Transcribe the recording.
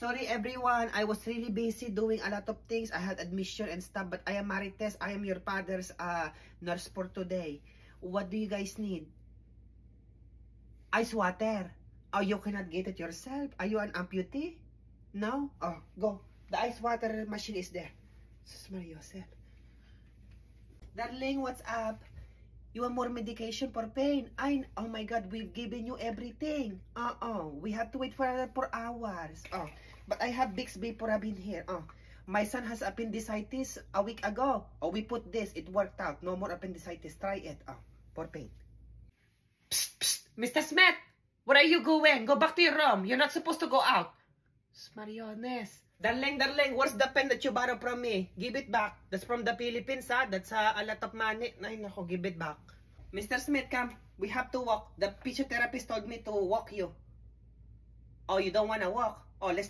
Sorry everyone, I was really busy doing a lot of things. I had admission and stuff, but I am Marites. I am your father's nurse for today. What do you guys need? Ice water. Oh, you cannot get it yourself? Are you an amputee? No? Oh, go. The ice water machine is there. Sus Maria Joseph. Darling, what's up? You want more medication for pain? Oh my God, we've given you everything. We have to wait for another 4 hours. But I have Bixby Porabin here. My son has appendicitis a week ago. We put this. It worked out. No more appendicitis. Try it. For pain. Psst, psst. Mr. Smith, where are you going? Go back to your room. You're not supposed to go out. Mariones. Darling, where's the pen that you borrowed from me? Give it back. That's from the Philippines, ha? That's a lot of money. Ay, nako, give it back. Mr. Smith, come. We have to walk. The physiotherapist told me to walk you. Oh, you don't want to walk? Oh, let's